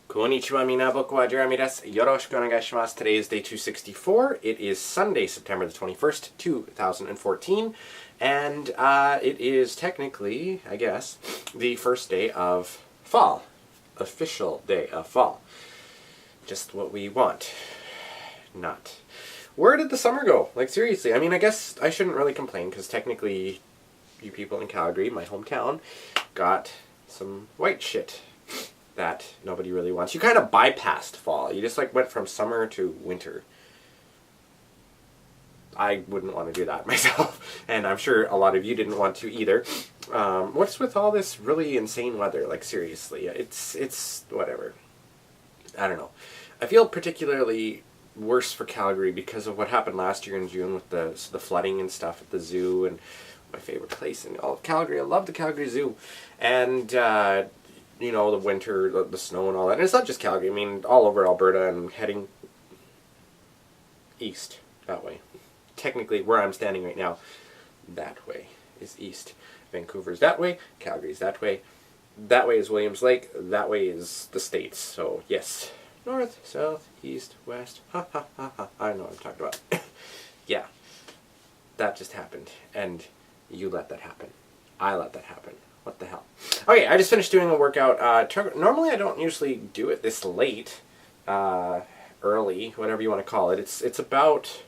Konnichiwa mina, boku wa Jeremy desu. Yoroshiku onegaishimasu. Today is day 264. It is Sunday, September the 21st, 2014. And it is technically, I guess, the first day of fall. Official day of fall. Just what we want. Not. Where did the summer go? Like, seriously. I mean, I guess I shouldn't really complain, because technically, you people in Calgary, my hometown, got some white shit that nobody really wants. You kind of bypassed fall. You just like went from summer to winter. I wouldn't want to do that myself, and I'm sure a lot of you didn't want to either. What's with all this really insane weather? Like, seriously, it's whatever. I don't know. I feel particularly worse for Calgary because of what happened last year in June with the flooding and stuff at the zoo, and my favorite place in all of Calgary. I love the Calgary Zoo, and you know, the winter, the snow and all that. And it's not just Calgary. I mean, all over Alberta and heading east that way. Technically, where I'm standing right now, that way is east. Vancouver's that way. Calgary's that way. That way is Williams Lake. That way is the States. So, yes. North, south, east, west. Ha, ha, ha, ha. I know what I'm talking about. Yeah. That just happened. And you let that happen. I let that happen. What the hell? Okay, I just finished doing a workout. Normally I don't usually do it this late, early, whatever you want to call it. It's about,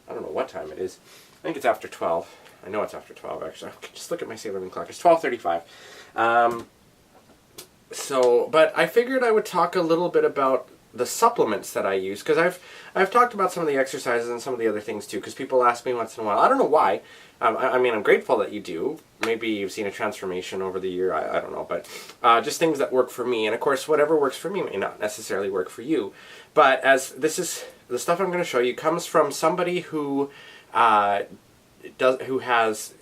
I don't know what time it is. I think it's after 12. I know it's after 12, actually. Just look at my Sailor Moon clock. It's 12:35. But I figured I would talk a little bit about the supplements that I use, because I've talked about some of the exercises and some of the other things too, because people ask me once in a while. I don't know why. I mean, I'm grateful that you do. Maybe you've seen a transformation over the year. I don't know. But just things that work for me. And of course, whatever works for me may not necessarily work for you. But as this is, the stuff I'm going to show you comes from somebody who has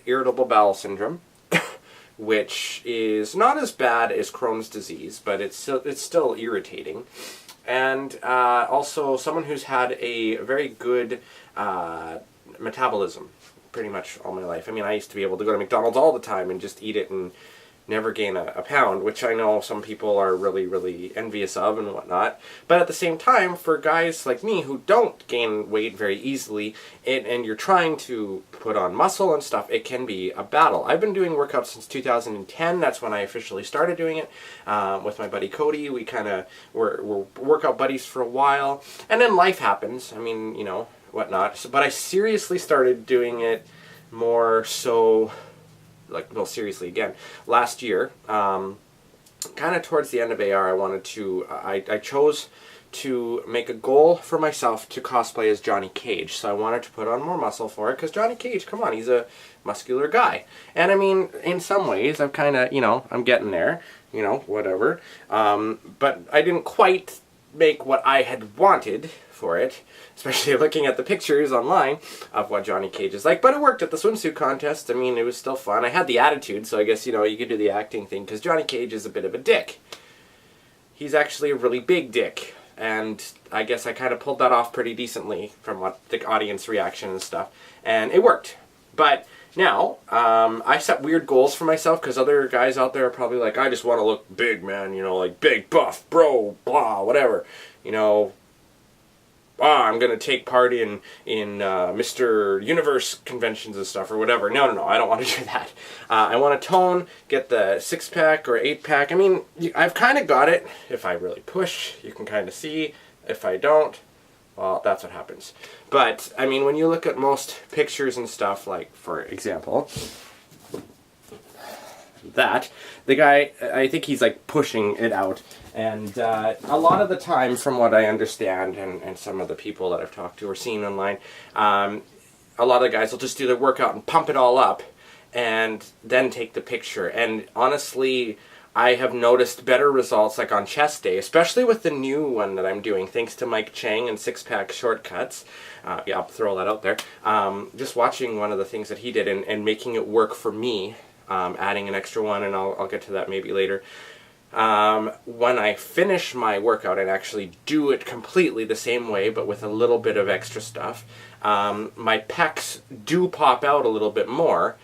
irritable bowel syndrome, which is not as bad as Crohn's disease, but it's still irritating. And also someone who's had a very good metabolism pretty much all my life. I mean, I used to be able to go to McDonald's all the time and just eat it and never gain a pound, which I know some people are really, really envious of and whatnot. But at the same time, for guys like me who don't gain weight very easily, and you're trying to put on muscle and stuff, it can be a battle. I've been doing workouts since 2010. That's when I officially started doing it with my buddy Cody. We kind of were workout buddies for a while, and then life happens. I mean, you know, whatnot. But I seriously started doing it more so, like, well, seriously again, last year. Kind of towards the end of AR, I wanted to, I chose to make a goal for myself to cosplay as Johnny Cage. So I wanted to put on more muscle for it, because Johnny Cage, come on, he's a muscular guy. And I mean, in some ways, I'm kind of, you know, I'm getting there, you know, whatever. But I didn't quite make what I had wanted for it, especially looking at the pictures online of what Johnny Cage is like. But it worked at the swimsuit contest. I mean, it was still fun. I had the attitude, so I guess, you know, you could do the acting thing, because Johnny Cage is a bit of a dick. He's actually a really big dick, and I guess I kind of pulled that off pretty decently from what the audience reaction and stuff, and it worked. But now, I set weird goals for myself, because other guys out there are probably like, I just want to look big, man, you know, like big, buff, bro, blah, whatever, you know, I'm going to take part in Mr. Universe conventions and stuff or whatever. No, I don't want to do that. I want to tone, get the 6-pack or 8-pack. I mean, I've kind of got it. If I really push, you can kind of see. If I don't, well, that's what happens. But, I mean, when you look at most pictures and stuff, like, for example, that, the guy, I think he's like pushing it out, and a lot of the time, from what I understand, and some of the people that I've talked to or seen online, a lot of the guys will just do their workout and pump it all up and then take the picture. And honestly, I have noticed better results, like on chest day, especially with the new one that I'm doing, thanks to Mike Chang and 6-Pack Shortcuts. Yeah, I'll throw that out there. Just watching one of the things that he did and making it work for me, adding an extra one, and I'll get to that maybe later. When I finish my workout and actually do it completely the same way, but with a little bit of extra stuff, my pecs do pop out a little bit more,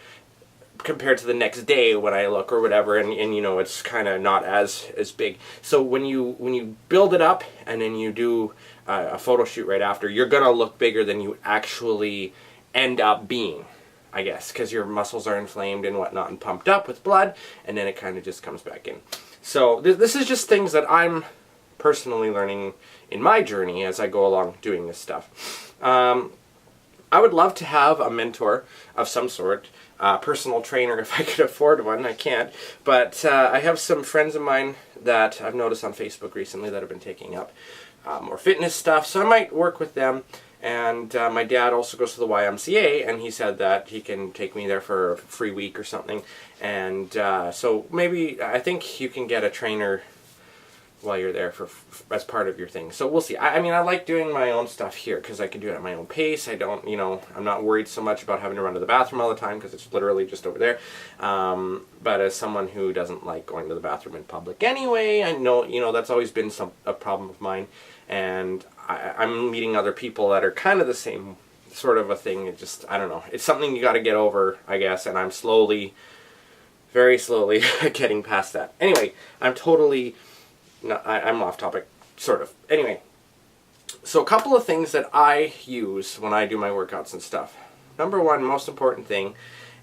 compared to the next day when I look or whatever, and you know, it's kind of not as big. So when you build it up and then you do a photo shoot right after, you're gonna look bigger than you actually end up being, I guess, because your muscles are inflamed and whatnot and pumped up with blood, and then it kind of just comes back in. So this is just things that I'm personally learning in my journey as I go along doing this stuff. I would love to have a mentor of some sort, personal trainer if I could afford one. I can't, but I have some friends of mine that I've noticed on Facebook recently that have been taking up more fitness stuff, so I might work with them. And my dad also goes to the YMCA, and he said that he can take me there for a free week or something. And so maybe, I think you can get a trainer while you're there as part of your thing. So we'll see. I mean, I like doing my own stuff here because I can do it at my own pace. I don't, you know, I'm not worried so much about having to run to the bathroom all the time because it's literally just over there. But as someone who doesn't like going to the bathroom in public anyway, I know, you know, that's always been a problem of mine. And I'm meeting other people that are kind of the same sort of a thing. It just, I don't know. It's something you got to get over, I guess. And I'm slowly, very slowly getting past that. Anyway, I'm totally... No, I'm off topic, sort of. Anyway, so a couple of things that I use when I do my workouts and stuff. Number one, most important thing,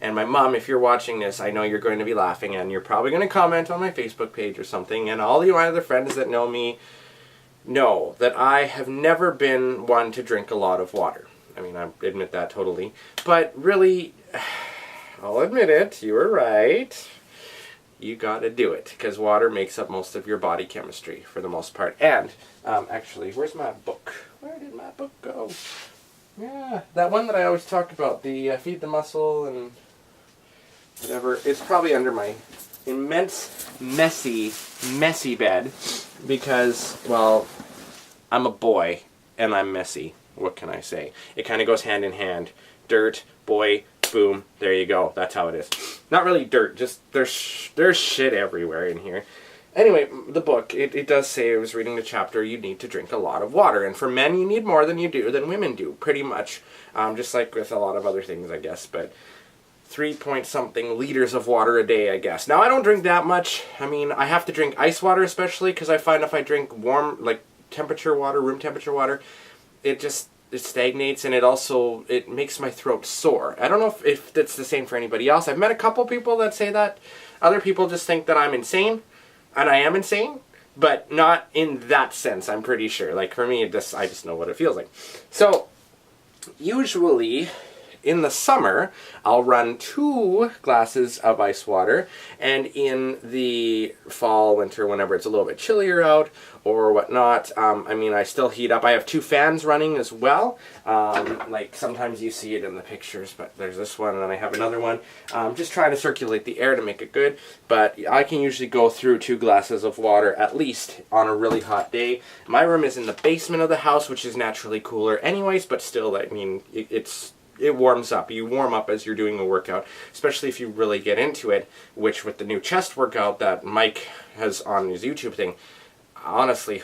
and my mom, if you're watching this, I know you're going to be laughing, and you're probably going to comment on my Facebook page or something, and all you other friends that know me know that I have never been one to drink a lot of water. I mean, I admit that totally. But really, I'll admit it, you were right. You gotta do it, because water makes up most of your body chemistry for the most part. And, actually, where's my book? Where did my book go? Yeah, that one that I always talk about, the Feed the Muscle and whatever. It's probably under my immense, messy bed, because, well, I'm a boy, and I'm messy. What can I say? It kind of goes hand in hand. Dirt, boy, boom, there you go. That's how it is. Not really dirt, just there's shit everywhere in here. Anyway, the book, it does say, I was reading the chapter, you need to drink a lot of water. And for men, you need more than women do, pretty much. Just like with a lot of other things, I guess. But 3-point-something liters of water a day, I guess. Now, I don't drink that much. I mean, I have to drink ice water especially, because I find if I drink warm, like temperature water, room temperature water, it stagnates, and it makes my throat sore. I don't know if that's the same for anybody else. I've met a couple people that say that. Other people just think that I'm insane, and I am insane, but not in that sense, I'm pretty sure. Like, for me, I just know what it feels like. So, usually, in the summer, I'll run 2 glasses of ice water, and in the fall, winter, whenever it's a little bit chillier out, or whatnot, I mean, I still heat up. I have 2 fans running as well. Like, sometimes you see it in the pictures, but there's this one, and then I have another one. Just trying to circulate the air to make it good, but I can usually go through 2 glasses of water, at least, on a really hot day. My room is in the basement of the house, which is naturally cooler anyways, but still, I mean, it warms up. You warm up as you're doing a workout, especially if you really get into it, which with the new chest workout that Mike has on his YouTube thing, honestly,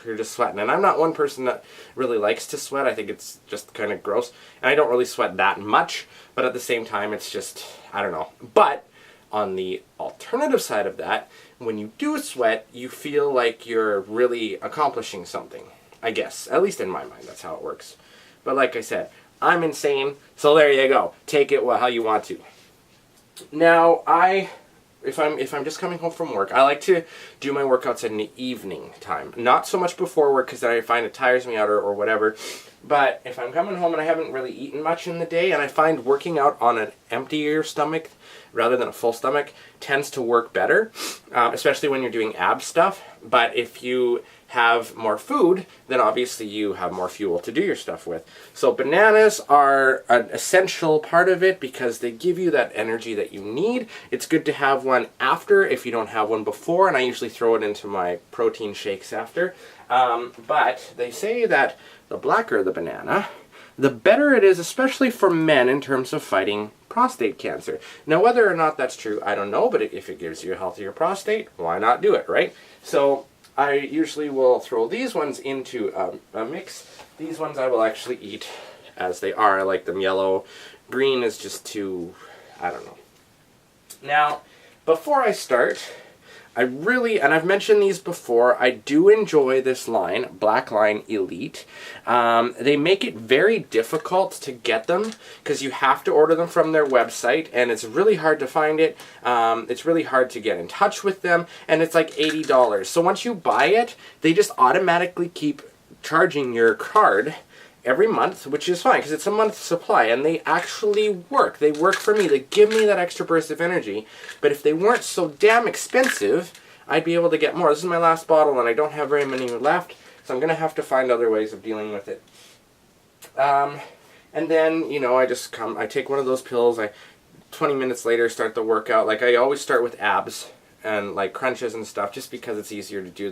you're just sweating. And I'm not one person that really likes to sweat. I think it's just kind of gross. And I don't really sweat that much, but at the same time, it's just, I don't know. But on the alternative side of that, when you do sweat, you feel like you're really accomplishing something, I guess. At least in my mind, that's how it works. But like I said, I'm insane, so there you go. Take it how you want to. Now, if I'm just coming home from work, I like to do my workouts in the evening time. Not so much before work, because then I find it tires me out or whatever. But if I'm coming home and I haven't really eaten much in the day, and I find working out on an emptier stomach rather than a full stomach tends to work better, especially when you're doing ab stuff. But if you have more food, then obviously you have more fuel to do your stuff with. So bananas are an essential part of it because they give you that energy that you need. It's good to have one after if you don't have one before, and I usually throw it into my protein shakes after. But they say that the blacker the banana, the better it is, especially for men in terms of fighting prostate cancer. Now, whether or not that's true, I don't know, but if it gives you a healthier prostate, why not do it, right? So I usually will throw these ones into a mix. These ones I will actually eat as they are. I like them yellow. Green is just too, I don't know. Now, before I start, I really, and I've mentioned these before, I do enjoy this line, Black Line Elite. They make it very difficult to get them because you have to order them from their website, and it's really hard to find it. It's really hard to get in touch with them, and it's like $80. So once you buy it, they just automatically keep charging your card every month, which is fine because it's a month's supply, and they actually work. They work for me. They give me that extra burst of energy. But if they weren't so damn expensive, I'd be able to get more. This is my last bottle, and I don't have very many left, so I'm going to have to find other ways of dealing with it. And then, you know, I take one of those pills. 20 minutes later, start the workout. Like, I always start with abs and like crunches and stuff, just because it's easier to do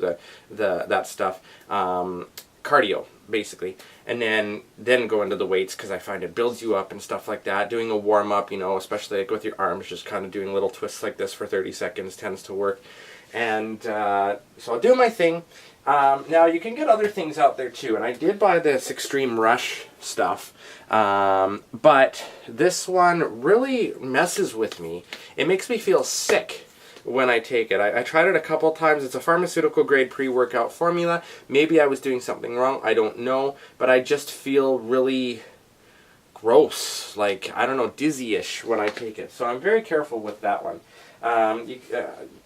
that stuff. Cardio, basically, and then go into the weights because I find it builds you up and stuff like that. Doing a warm-up, you know, especially like with your arms, just kind of doing little twists like this for 30 seconds tends to work. And so I'll do my thing. Now you can get other things out there too, and I did buy this Extreme Rush stuff, but this one really messes with me. It makes me feel sick when I take it. I tried it a couple times. It's a pharmaceutical grade pre-workout formula. Maybe I was doing something wrong. I don't know. But I just feel really gross. Like, I don't know, dizzy-ish when I take it. So I'm very careful with that one.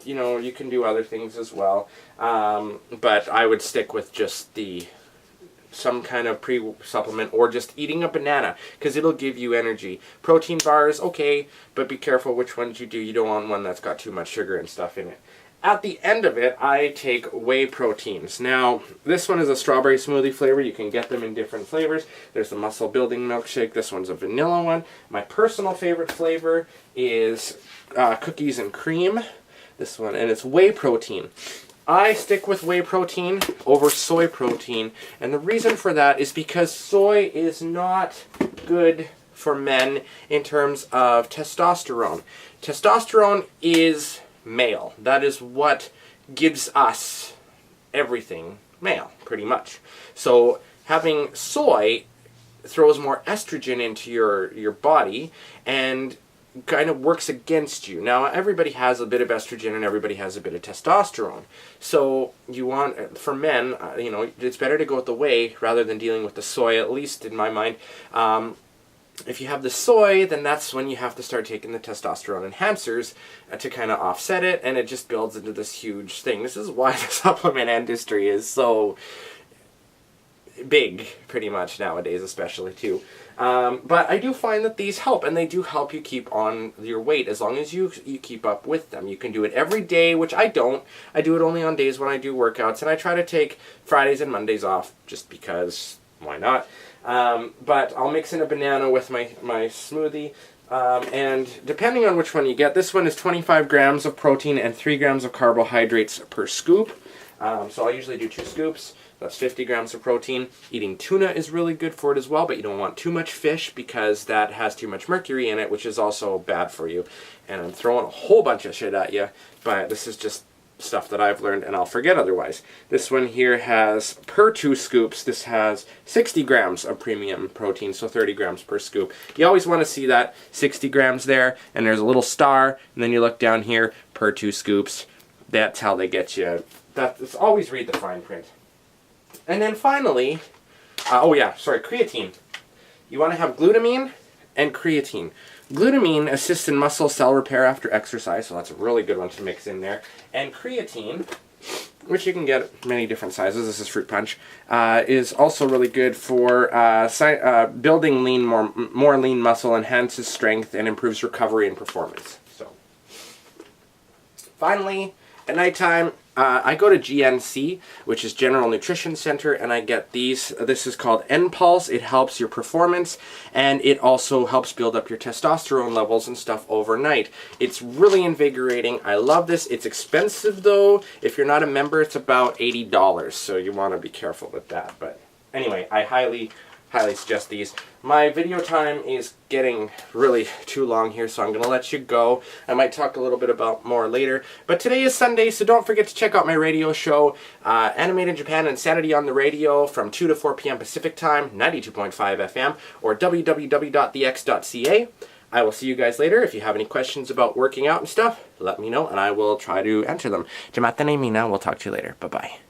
You know, you can do other things as well. But I would stick with just some kind of pre-supplement, or just eating a banana, because it'll give you energy. Protein bars, okay, but be careful which ones you do. You don't want one that's got too much sugar and stuff in it. At the end of it, I take whey proteins. Now, this one is a strawberry smoothie flavor. You can get them in different flavors. There's the muscle building milkshake. This one's a vanilla one. My personal favorite flavor is cookies and cream. This one, and it's whey protein. I stick with whey protein over soy protein, and the reason for that is because soy is not good for men in terms of testosterone. Testosterone is male. That is what gives us everything male, pretty much. So having soy throws more estrogen into your body, and kind of works against you. Now, everybody has a bit of estrogen and everybody has a bit of testosterone. So you want, for men, you know, it's better to go with the whey rather than dealing with the soy, at least in my mind. If you have the soy, then that's when you have to start taking the testosterone enhancers to kind of offset it, and it just builds into this huge thing. This is why the supplement industry is so big, pretty much nowadays, especially too. But I do find that these help, and they do help you keep on your weight as long as you keep up with them. You can do it every day, which I don't. I do it only on days when I do workouts, and I try to take Fridays and Mondays off just because, why not? But I'll mix in a banana with my smoothie. And depending on which one you get, this one is 25 grams of protein and 3 grams of carbohydrates per scoop. So I'll usually do 2 scoops. That's 50 grams of protein. Eating tuna is really good for it as well, but you don't want too much fish because that has too much mercury in it, which is also bad for you. And I'm throwing a whole bunch of shit at you, but this is just stuff that I've learned and I'll forget otherwise. This one here has, per 2 scoops, this has 60 grams of premium protein, so 30 grams per scoop. You always want to see that 60 grams there, and there's a little star, and then you look down here, per 2 scoops. That's how they get you. That's always read the fine print. And then finally, creatine. You want to have glutamine and creatine. Glutamine assists in muscle cell repair after exercise, so that's a really good one to mix in there. And creatine, which you can get many different sizes, this is Fruit Punch, is also really good for building more lean muscle, enhances strength, and improves recovery and performance. So, finally, at nighttime, I go to GNC, which is General Nutrition Center, and I get these. This is called N-Pulse. It helps your performance, and it also helps build up your testosterone levels and stuff overnight. It's really invigorating. I love this. It's expensive, though. If you're not a member, it's about $80, so you want to be careful with that. But anyway, I highly suggest these. My video time is getting really too long here, so I'm going to let you go. I might talk a little bit about more later. But today is Sunday, so don't forget to check out my radio show, Animated Japan Insanity on the Radio, from 2 to 4 p.m. Pacific Time, 92.5 FM, or www.thex.ca. I will see you guys later. If you have any questions about working out and stuff, let me know, and I will try to answer them. Jamatan Mina, we'll talk to you later. Bye-bye.